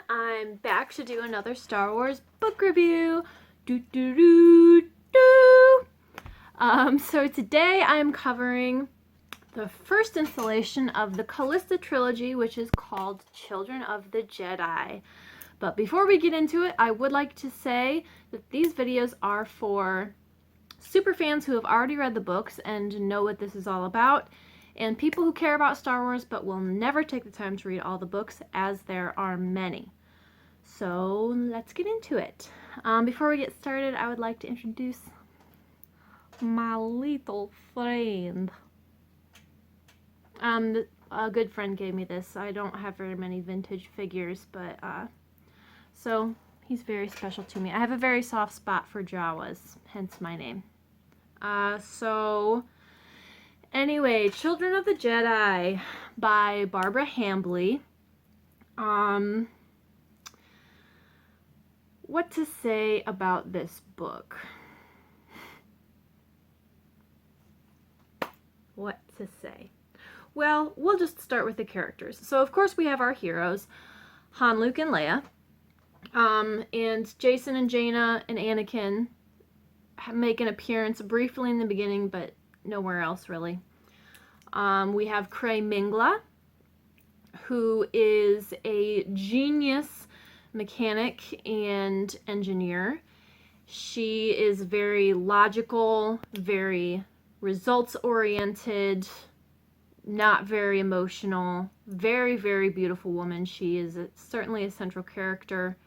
I'm back to do another Star Wars book review. Do do do do. So today I'm covering the first installation of the Callista Trilogy, which is called Children of the Jedi. But before we get into it, I would like to say that these videos are for super fans who have already read the books and know what this is all about, and people who care about Star Wars but will never take the time to read all the books, as there are many. So let's get into it. Before we get started, I would like to introduce my little friend. A good friend gave me this. I don't have very many vintage figures, but so he's very special to me. I have a very soft spot for Jawas, hence my name. So anyway, Children of the Jedi by Barbara Hambly. What to say about this book? What to say? Well, we'll just start with the characters. So of course we have our heroes, Han, Luke, and Leia. And Jason and Jaina and Anakin make an appearance briefly in the beginning, but nowhere else really. We have Cray Mingla, who is a genius mechanic and engineer. She is very logical, very results-oriented, not very emotional, very, very beautiful woman. She is certainly a central character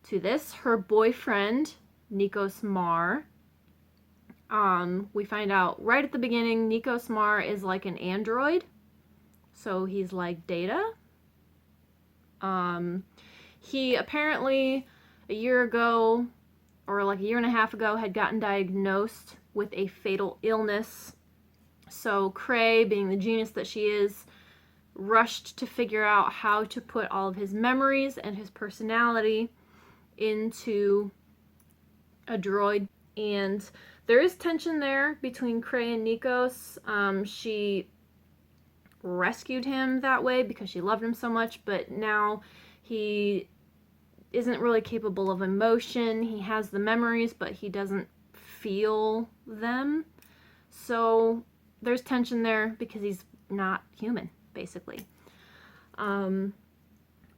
to this. Her boyfriend, Nikos Mar. We find out right at the beginning, Nikos Mar is like an android. So he's like Data. He apparently a year ago, or like a year and a half ago, had gotten diagnosed with a fatal illness. So Cray, being the genius that she is, rushed to figure out how to put all of his memories and his personality into a droid. And there is tension there between Cray and Nikos. She rescued him that way because she loved him so much, but now he isn't really capable of emotion. He has the memories, but he doesn't feel them. So there's tension there because he's not human, basically.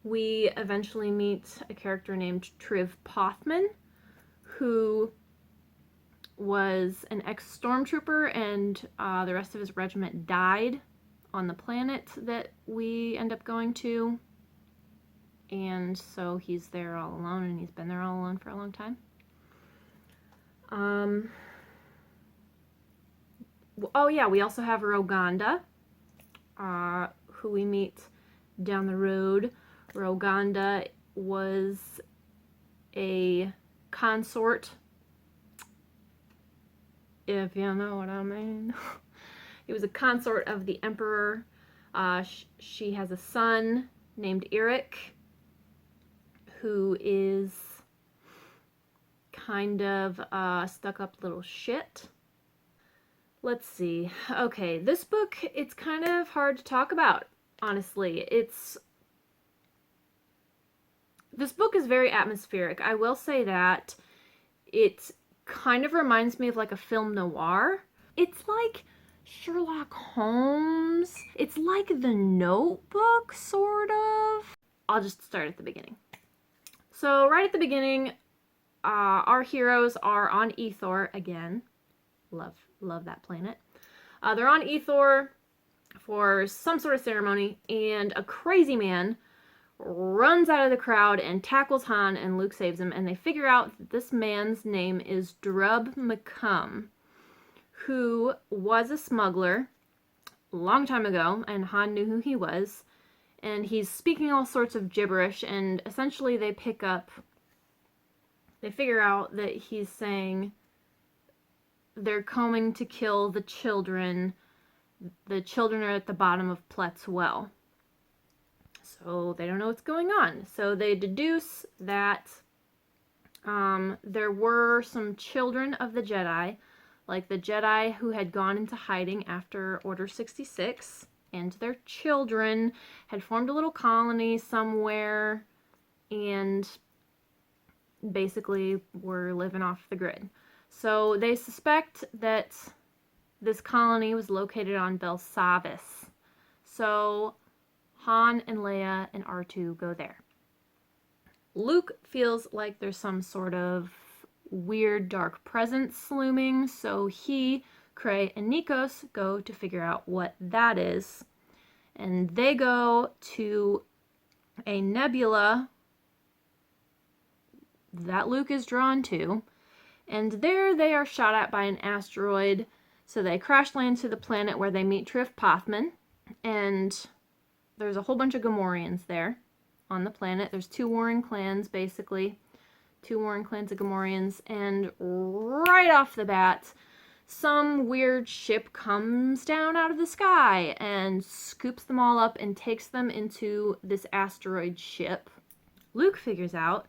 We eventually meet a character named Triv Pothman, who was an ex-stormtrooper, and the rest of his regiment died on the planet that we end up going to. And so he's there all alone, and he's been there all alone for a long time. Oh yeah, we also have Roganda, who we meet down the road. Roganda was a consort, if you know what I mean. He was a consort of the Emperor. She has a son named Eric, who is kind of a stuck-up little shit. Let's see. Okay, this book, it's kind of hard to talk about, honestly. This book is very atmospheric. I will say that. It kind of reminds me of like a film noir. It's like Sherlock Holmes. It's like The Notebook, sort of. I'll just start at the beginning. So right at the beginning, our heroes are on Ethor again. Love that planet. They're on Ethor for some sort of ceremony, and a crazy man runs out of the crowd and tackles Han, and Luke saves him, and they figure out that this man's name is Drub McCum, who was a smuggler a long time ago, and Han knew who he was, and he's speaking all sorts of gibberish, and essentially they figure out that he's saying they're coming to kill the children. The children are at the bottom of Plett's well. So they don't know what's going on. So they deduce that there were some children of the Jedi, like the Jedi who had gone into hiding after Order 66, and their children had formed a little colony somewhere and basically were living off the grid. So they suspect that this colony was located on Belsavis. So Han and Leia and R2 go there. Luke feels like there's some sort of weird dark presence looming, so he, Cray, and Nikos go to figure out what that is. And they go to a nebula that Luke is drawn to, and there they are shot at by an asteroid. So they crash land to the planet where they meet Trif Pothman, and there's a whole bunch of Gamorreans there on the planet. There's 2 warring clans, basically. 2 warring clans of Gamorreans, and right off the bat, some weird ship comes down out of the sky and scoops them all up and takes them into this asteroid ship. Luke figures out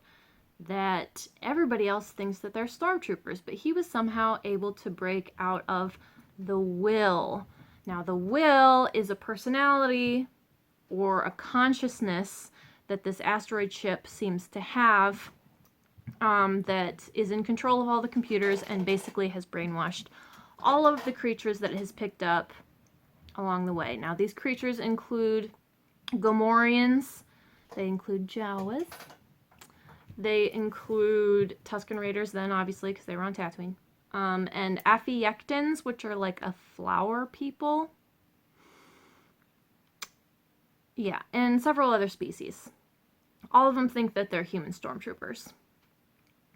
that everybody else thinks that they're stormtroopers, but he was somehow able to break out of the Will. Now, the Will is a personality or a consciousness that this asteroid ship seems to have, that is in control of all the computers and basically has brainwashed all of the creatures that it has picked up along the way. Now, these creatures include Gamorreans, they include Jawas, they include Tusken Raiders then, obviously, because they were on Tatooine, and Affiectans, which are like a flower people. Yeah, and several other species. All of them think that they're human stormtroopers.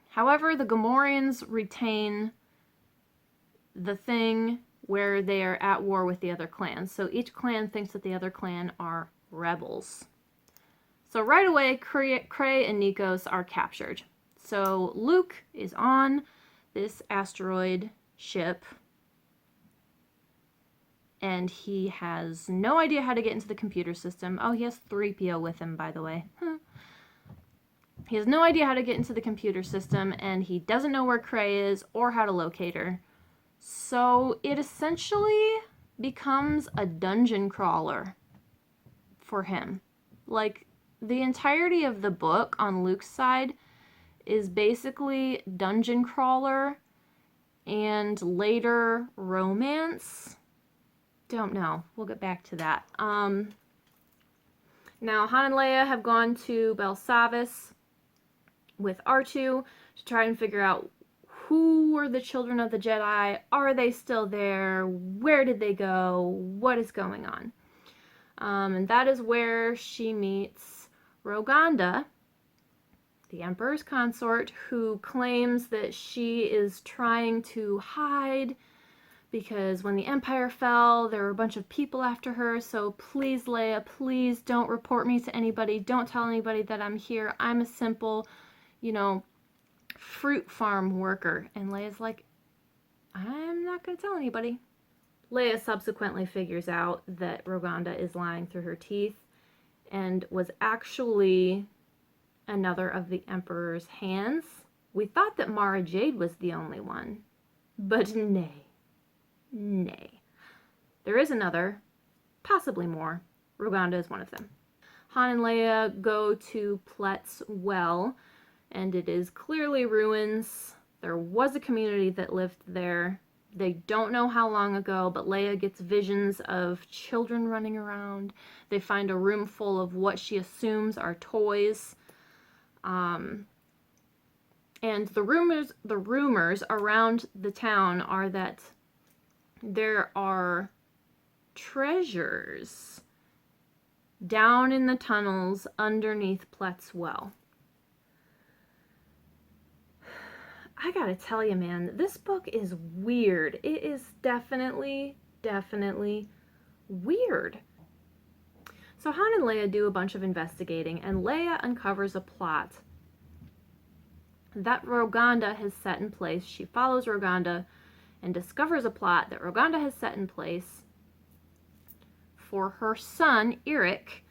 However, the Gamorreans retain the thing where they are at war with the other clans. So each clan thinks that the other clan are rebels. So right away, Cray and Nikos are captured. So Luke is on this asteroid ship, and he has no idea how to get into the computer system. Oh, he has 3PO with him, by the way. He has no idea how to get into the computer system, and he doesn't know where Cray is or how to locate her. So it essentially becomes a dungeon crawler for him. Like, the entirety of the book on Luke's side is basically dungeon crawler and later romance. Don't know. We'll get back to that. Now, Han and Leia have gone to Belsavis with R2 to try and figure out who were the children of the Jedi. Are they still there? Where did they go? What is going on? And that is where she meets Roganda, the Emperor's consort, who claims that she is trying to hide because when the Empire fell, there were a bunch of people after her, so please, Leia, please don't report me to anybody. Don't tell anybody that I'm here. I'm a simple, fruit farm worker. And Leia's like, I'm not going to tell anybody. Leia subsequently figures out that Roganda is lying through her teeth and was actually another of the Emperor's hands. We thought that Mara Jade was the only one, but nay. There is another, possibly more. Roganda is one of them. Han and Leia go to Plet's Well, and it is clearly ruins. There was a community that lived there. They don't know how long ago, but Leia gets visions of children running around. They find a room full of what she assumes are toys. And the rumors around the town are that there are treasures down in the tunnels underneath Plet's Well. I gotta tell you, man, this book is weird. It is definitely weird. So Han and Leia do a bunch of investigating, and Leia uncovers a plot that Roganda has set in place. She follows Roganda and discovers a plot that Roganda has set in place for her son, Eric,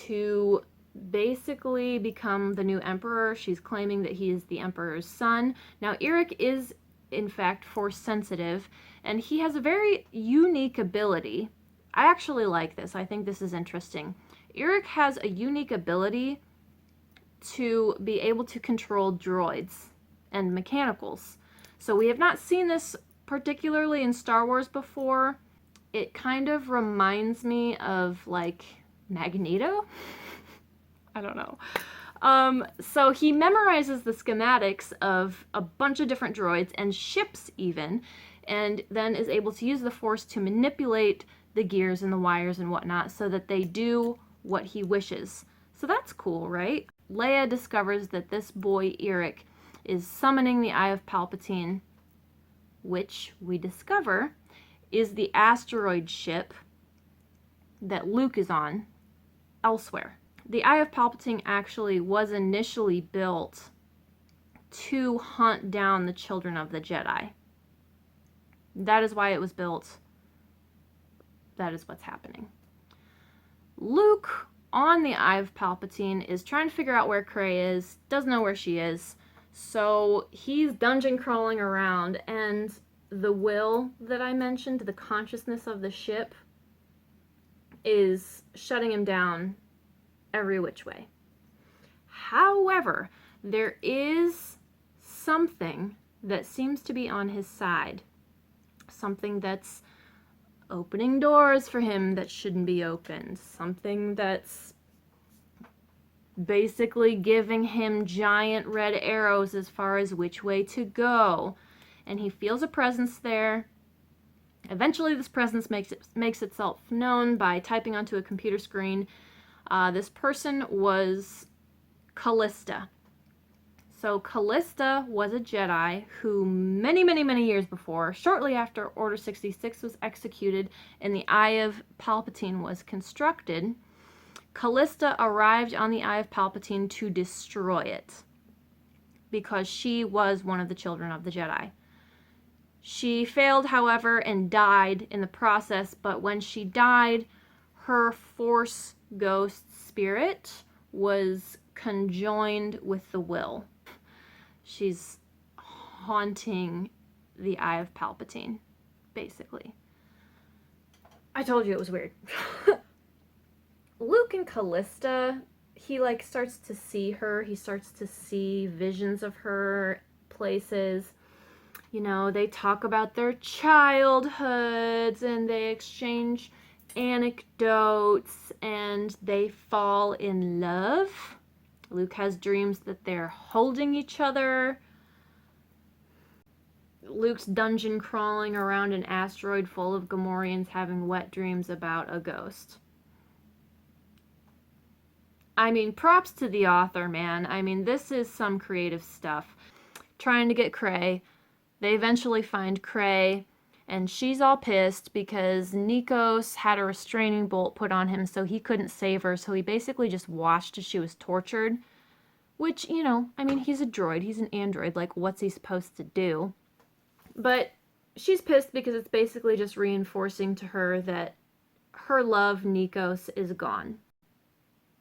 to basically become the new emperor. She's claiming that he is the emperor's son. Now, Eric is, in fact, force sensitive, and he has a very unique ability. I actually like this. I think this is interesting. Eric has a unique ability to be able to control droids and mechanicals. So we have not seen this particularly in Star Wars before. It kind of reminds me of like Magneto. I don't know. So he memorizes the schematics of a bunch of different droids and ships even, and then is able to use the Force to manipulate the gears and the wires and whatnot so that they do what he wishes. So that's cool, right? Leia discovers that this boy, Eric, is summoning the Eye of Palpatine, which we discover is the asteroid ship that Luke is on elsewhere. The Eye of Palpatine actually was initially built to hunt down the children of the Jedi. That is why it was built. That is what's happening. Luke, on the Eye of Palpatine, is trying to figure out where Rey is, doesn't know where she is, so he's dungeon crawling around, and the will that I mentioned, the consciousness of the ship, is shutting him down every which way. However, there is something that seems to be on his side. Something that's opening doors for him that shouldn't be opened. Something that's basically giving him giant red arrows as far as which way to go. And he feels a presence there. Eventually this presence makes itself known by typing onto a computer screen. This person was Callista. So Callista was a Jedi who many years before, shortly after Order 66 was executed and the Eye of Palpatine was constructed, Callista arrived on the Eye of Palpatine to destroy it because she was one of the children of the Jedi. She failed, however, and died in the process, but when she died, her Force ghost spirit was conjoined with the will. She's haunting the Eye of Palpatine, basically. I told you it was weird. Luke and Callista, he like starts to see her. He starts to see visions of her places. You know, they talk about their childhoods and they exchange anecdotes and they fall in love. Luke has dreams that they're holding each other. Luke's dungeon crawling around an asteroid full of Gamorreans having wet dreams about a ghost. I mean, props to the author, man. I mean, this is some creative stuff. Trying to get Rey. They eventually find Rey, and she's all pissed because Nikos had a restraining bolt put on him so he couldn't save her, so he basically just watched as she was tortured. Which, you know, I mean, he's a droid, he's an android, like, what's he supposed to do? But she's pissed because it's basically just reinforcing to her that her love, Nikos, is gone.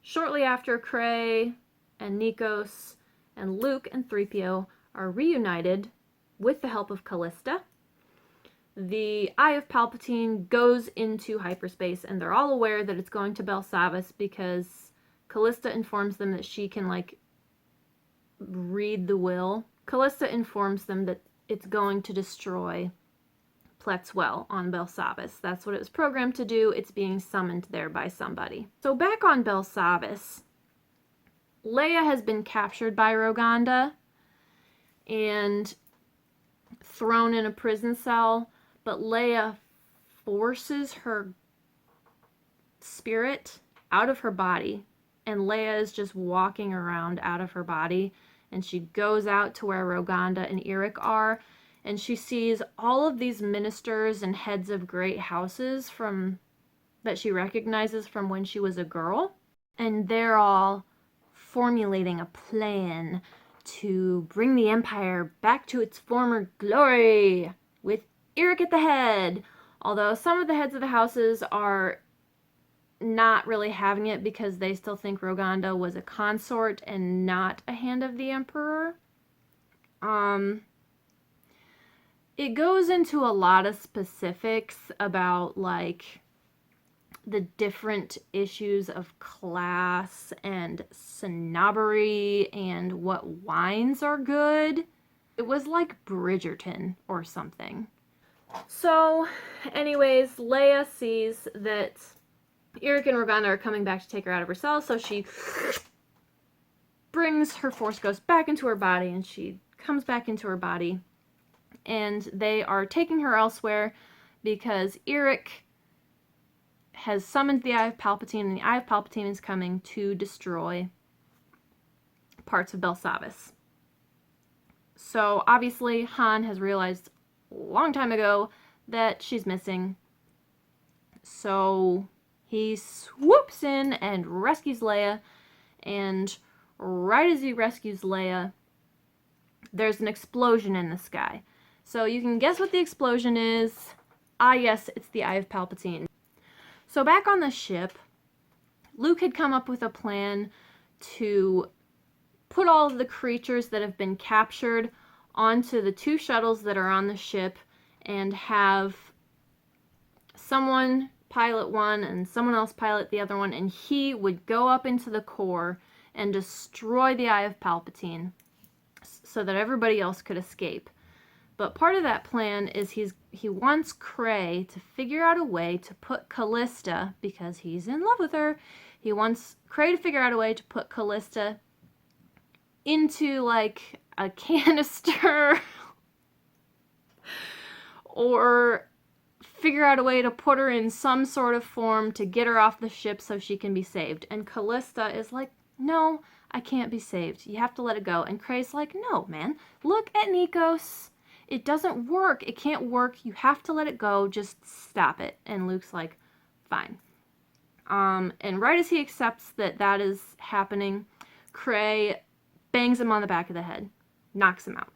Shortly after, Rey and Nikos and Luke and 3PO are reunited with the help of Callista. The Eye of Palpatine goes into hyperspace, and they're all aware that it's going to Belsavas because Callista informs them that she can, like, read the will. Callista informs them that it's going to destroy Pletzwell on Belsavas. That's what it was programmed to do. It's being summoned there by somebody. So back on Belsavas, Leia has been captured by Roganda and thrown in a prison cell, but Leia forces her spirit out of her body, and Leia is just walking around out of her body, and she goes out to where Roganda and Eric are, and she sees all of these ministers and heads of great houses that she recognizes from when she was a girl, and they're all formulating a plan to bring the Empire back to its former glory, with Eric at the head. Although some of the heads of the houses are not really having it because they still think Roganda was a consort and not a hand of the Emperor. It goes into a lot of specifics about, like, the different issues of class and snobbery and what wines are good. It was like Bridgerton or something. So, anyways, Leia sees that Eric and Roganda are coming back to take her out of her cell, so she brings her Force Ghost back into her body, and she comes back into her body, and they are taking her elsewhere because Eric has summoned the Eye of Palpatine, and the Eye of Palpatine is coming to destroy parts of Belsavis. So obviously Han has realized a long time ago that she's missing, so he swoops in and rescues Leia, and right as he rescues Leia, there's an explosion in the sky. So you can guess what the explosion is. Ah, yes, it's the Eye of Palpatine. So back on the ship, Luke had come up with a plan to put all of the creatures that have been captured onto the 2 shuttles that are on the ship and have someone pilot one and someone else pilot the other one, and he would go up into the core and destroy the Eye of Palpatine so that everybody else could escape. But part of that plan is he wants Cray to figure out a way to put Callista, because he's in love with her, he wants Cray to figure out a way to put Callista into like a canister or figure out a way to put her in some sort of form to get her off the ship so she can be saved. And Callista is like, no, I can't be saved. You have to let it go. And Cray's like, no, man, look at Nikos. It doesn't work. It can't work. You have to let it go. Just stop it. And Luke's like, fine. And right as he accepts that that is happening, Cray bangs him on the back of the head, knocks him out.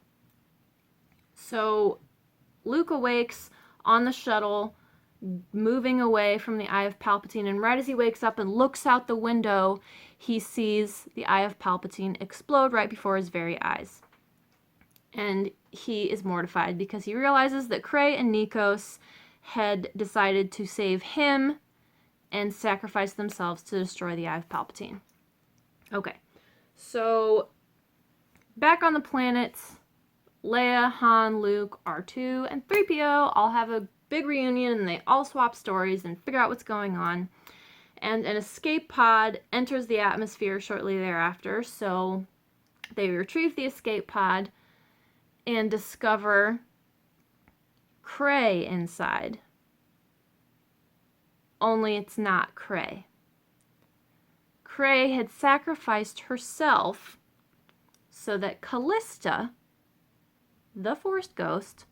So Luke awakes on the shuttle, moving away from the Eye of Palpatine, and right as he wakes up and looks out the window, he sees the Eye of Palpatine explode right before his very eyes. And he is mortified because he realizes that Cray and Nikos had decided to save him and sacrifice themselves to destroy the Eye of Palpatine. Okay, so back on the planet, Leia, Han, Luke, R2, and 3PO all have a big reunion, and they all swap stories and figure out what's going on. And an escape pod enters the atmosphere shortly thereafter, so they retrieve the escape pod and discover Cray inside. Only it's not Cray. Cray had sacrificed herself so that Callista, the Force Ghost,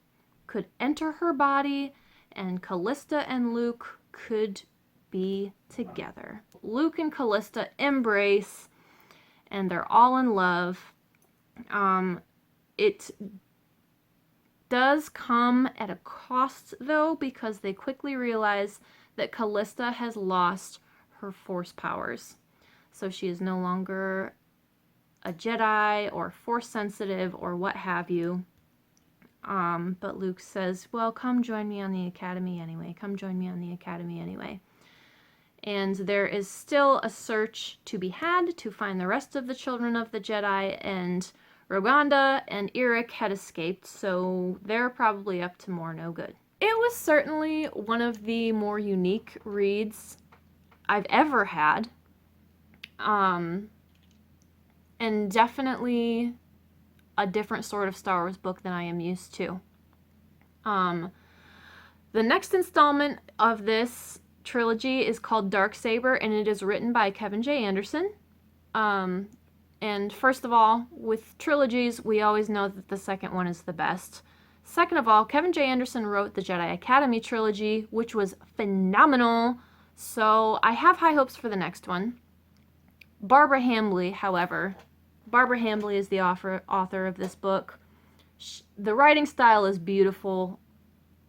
could enter her body and Callista and Luke could be together. Luke and Callista embrace and they're all in love. It does come at a cost though, because they quickly realize that Callista has lost her Force powers. So she is no longer a Jedi or Force sensitive or what have you. But Luke says, well, come join me on the Academy anyway. Come join me on the Academy anyway. And there is still a search to be had to find the rest of the children of the Jedi, and Roganda and Eric had escaped, so they're probably up to more no good. It was certainly one of the more unique reads I've ever had. And definitely a different sort of Star Wars book than I am used to. The next installment of this trilogy is called Darksaber, and it is written by Kevin J. Anderson. And first of all, with trilogies, we always know that the second one is the best. Second of all, Kevin J. Anderson wrote the Jedi Academy trilogy, which was phenomenal, so I have high hopes for the next one. Barbara Hambly, however, Barbara Hambly is the author of this book. The writing style is beautiful,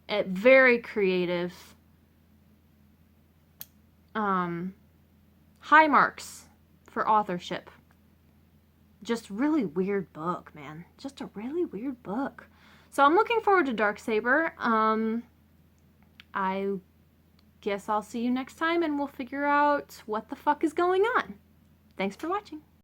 very creative. High marks for authorship. Just really weird book, man. Just a really weird book. So I'm looking forward to Darksaber. I guess I'll see you next time and we'll figure out what the fuck is going on. Thanks for watching.